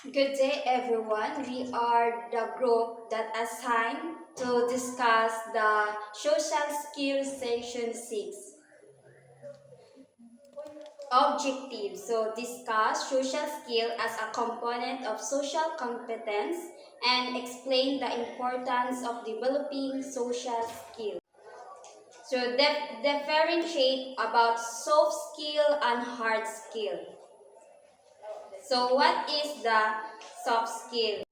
Good day, everyone. We are the group that assigned to discuss the social skills section 6 objective. So, discuss social skill as a component of social competence and explain the importance of developing social skills. So, differentiate about soft skill and hard skill. So, what is the soft skill?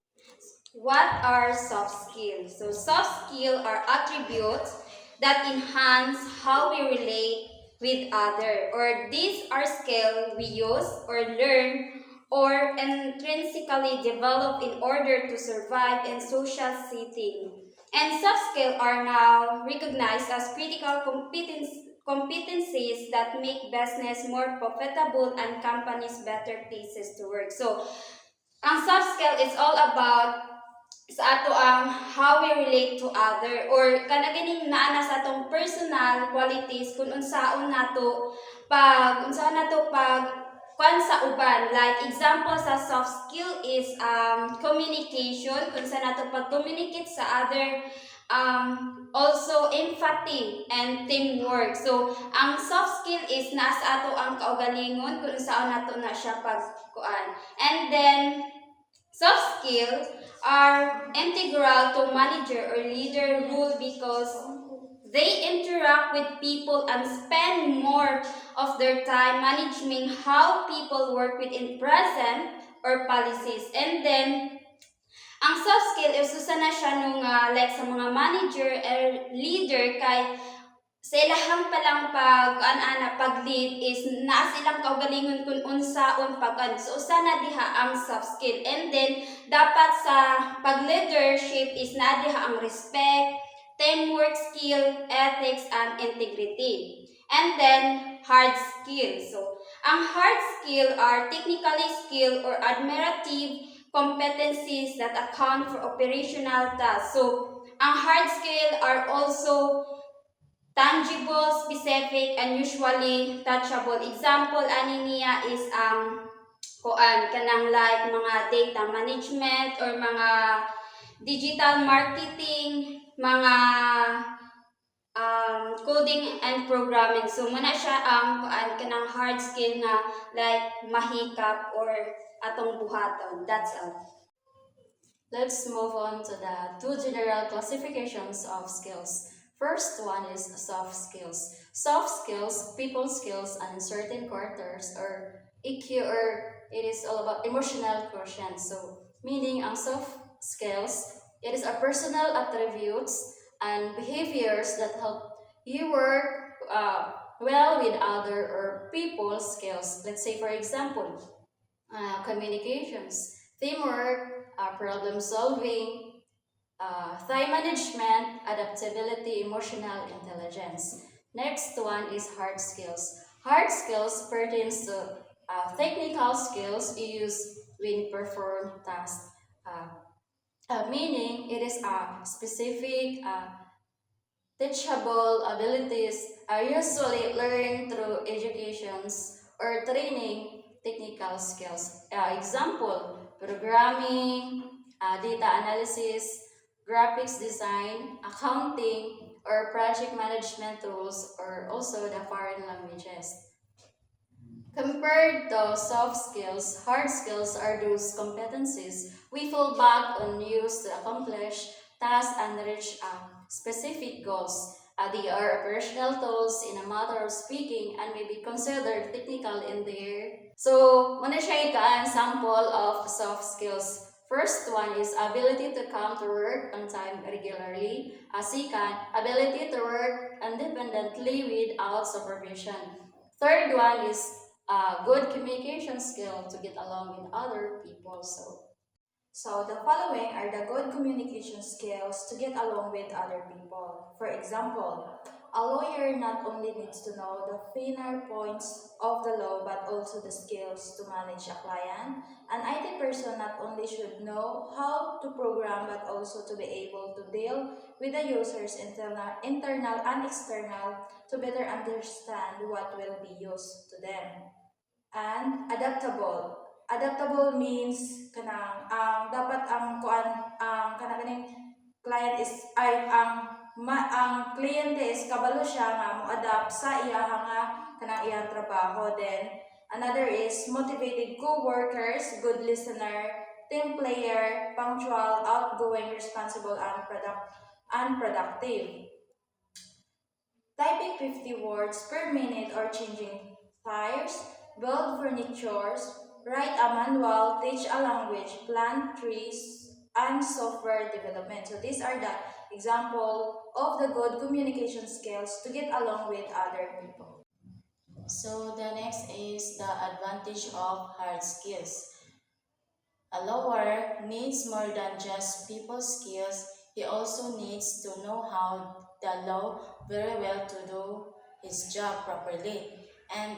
What are soft skills? So soft skills are attributes that enhance how we relate with others, or these are skills we use or learn or intrinsically develop in order to survive in social setting. And soft skills are now recognized as critical competencies that make business more profitable and companies better places to work. So, ang soft skill is all about sa ato ang how we relate to other or kanaganing naa na sa atong personal qualities kung unsaon nato pag kwan sa uban. Like example sa soft skill is communication, kung sa nato pag communicate sa other, also empathy and teamwork. So ang soft skill is naa sa ato ang kaugalingon kung saan nato na siya pagkuan. And then soft skills are integral to manager or leader role because they interact with people and spend more of their time managing how people work within present or policies. And then, ang soft skill is usa na siya nung like sa mga manager or leader kay sa ilahang palang pag-lead is naa silang kaugalingon kung unsaon pag so usa na diha ang soft skill. And then dapat sa pag-leadership is naa diha ang respect, teamwork skill, ethics and integrity. And then hard skills. So ang hard skill are technically skill or administrative competencies that account for operational tasks. So ang hard skill are also tangible, specific, and usually touchable. Example ani niya is kanang like mga data management or mga digital marketing, mga coding and programming. So muna siya ang kanang hard skill na like mahikap or atong buhaton. That's all. Let's move on to the two general classifications of skills. First one is soft skills. Soft skills, people skills, and certain quarters or EQ or it is all about emotional quotient. So meaning ang soft skills, it is a personal attributes and behaviors that help you work well with other or people skills. Let's say for example, communications, teamwork, problem solving, time management, adaptability, emotional intelligence. Next one is hard skills. Hard skills pertains to technical skills you use when you perform tasks. Meaning it is a specific teachable abilities are usually learned through educations or training technical skills. Example, programming, data analysis, graphics design, accounting, or project management tools, or also the foreign languages. Compared to soft skills, hard skills are those competencies we fall back on use to accomplish tasks and reach specific goals. They are operational tools in a matter of speaking and may be considered technical in their. So, muna siya ika-sample of soft skills. First one is ability to come to work on time regularly. Second, ability to work independently without supervision. Third one is good communication skill to get along with other people. So the following are the good communication skills to get along with other people. For example, a lawyer not only needs to know the finer points of the law but also the skills to manage a client. An IT person not only should know how to program but also to be able to deal with the users internal and external to better understand what will be used to them. And adaptable. Adaptable means kanang ang dapat ang kuan ang kanang ganing client is ay ang kliyente is kabalo siya nga mo-adapt sa iyaha nga kanang iyang trabaho. Then another is motivated co-workers, good listener, team player, punctual, outgoing, responsible, and productive. Typing 50 words per minute or changing tires, build furnitures, write a manual, teach a language, plant trees, and software development. So these are the example of the good communication skills to get along with other people. So the next is the advantage of hard skills. A lawyer needs more than just people skills. He also needs to know how the law very well to do his job properly. And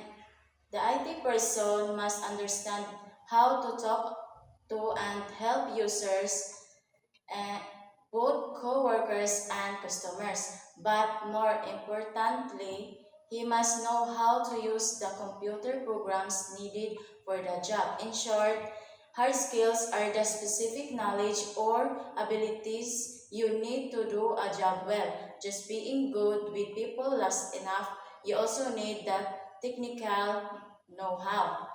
the IT person must understand how to talk to and help users, and both co-workers and customers. But more importantly, he must know how to use the computer programs needed for the job. In short, hard skills are the specific knowledge or abilities you need to do a job well. Just being good with people is enough. You also need the technical know-how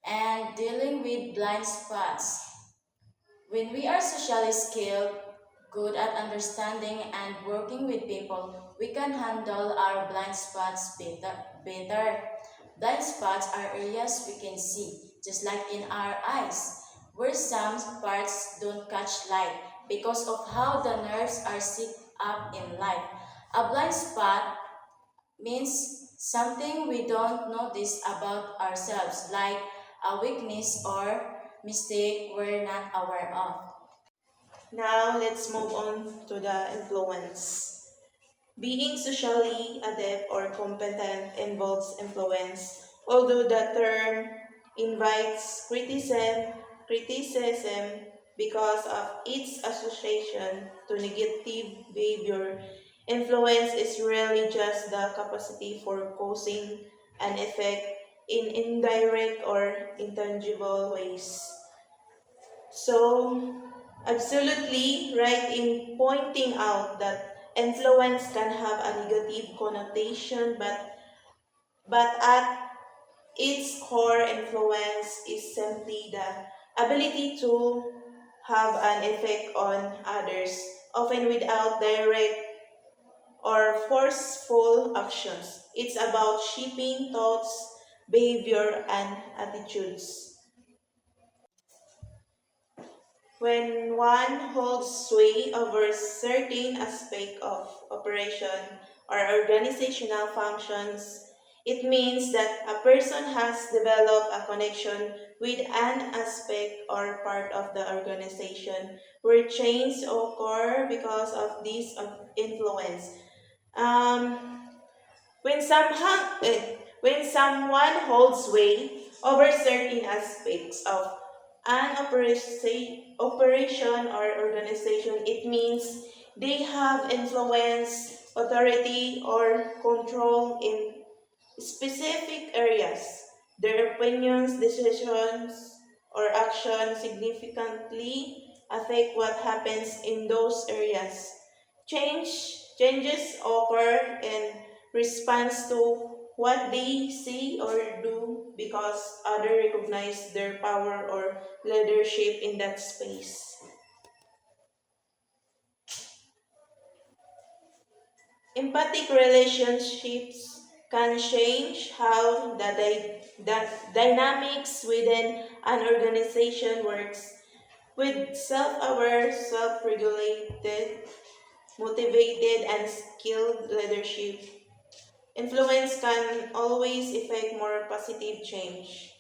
and dealing with blind spots. When we are socially skilled, good at understanding and working with people, we can handle our blind spots better. Blind spots are areas we can see, just like in our eyes, where some parts don't catch light because of how the nerves are set up in life. A blind spot means something we don't notice about ourselves, like a weakness or mistake we're not aware of. Now, let's move on to the influence. Being socially adept or competent involves influence, although the term invites criticism because of its association to negative behavior. Influence is really just the capacity for causing an effect in indirect or intangible ways. So, absolutely right in pointing out that influence can have a negative connotation, but at its core, influence is simply the ability to have an effect on others, often without direct or forceful actions. It's about shaping thoughts, behavior, and attitudes. When one holds sway over certain aspect of operation or organizational functions, it means that a person has developed a connection with an aspect or part of the organization where change occur because of this influence. Um, when, when someone holds sway over certain aspects of an operation or organization, it means they have influence, authority, or control in specific areas. Their opinions, decisions, or actions significantly affect what happens in those areas. Changes occur in response to what they say or do because others recognize their power or leadership in that space. Empathic relationships can change how the dynamics within an organization works. With self-aware, self-regulated, motivated, and skilled leadership, influence can always effect more positive change.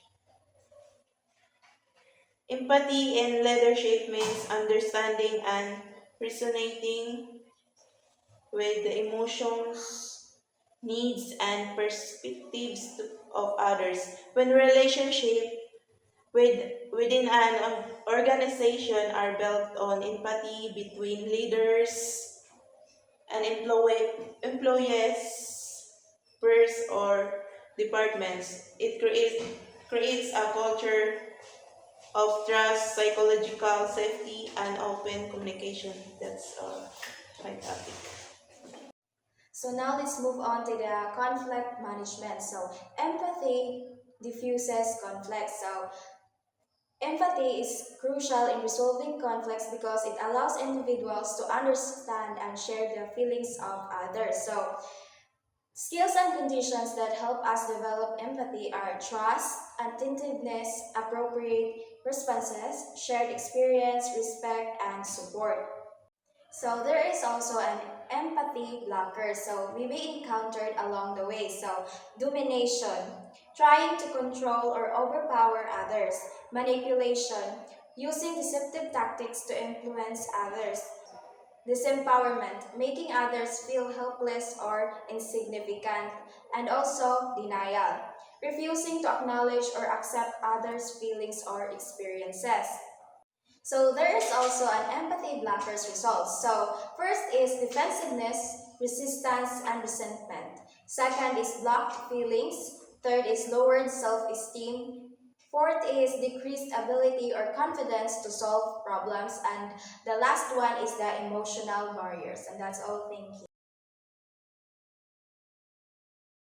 Empathy in leadership means understanding and resonating with the emotions, needs, and perspectives of others. When relationships within an organization are built on empathy between leaders and employees, peers, or departments, it creates creates a culture of trust, psychological safety, and open communication. That's my topic. So now let's move on to the conflict management. So empathy diffuses conflict. So empathy is crucial in resolving conflicts because it allows individuals to understand and share the feelings of others. So skills and conditions that help us develop empathy are trust, attentiveness, appropriate responses, shared experience, respect, and support. So there is also an empathy blocker. So we may encounter it along the way. So domination, trying to control or overpower others, manipulation, using deceptive tactics to influence others, disempowerment, making others feel helpless or insignificant, and also denial, refusing to acknowledge or accept others' feelings or experiences. So there is also an empathy blockers results. So first is defensiveness, resistance, and resentment. Second is blocked feelings. Third is lowered self-esteem. Fourth is decreased ability or confidence to solve problems. And the last one is the emotional barriers. And that's all. Thank you.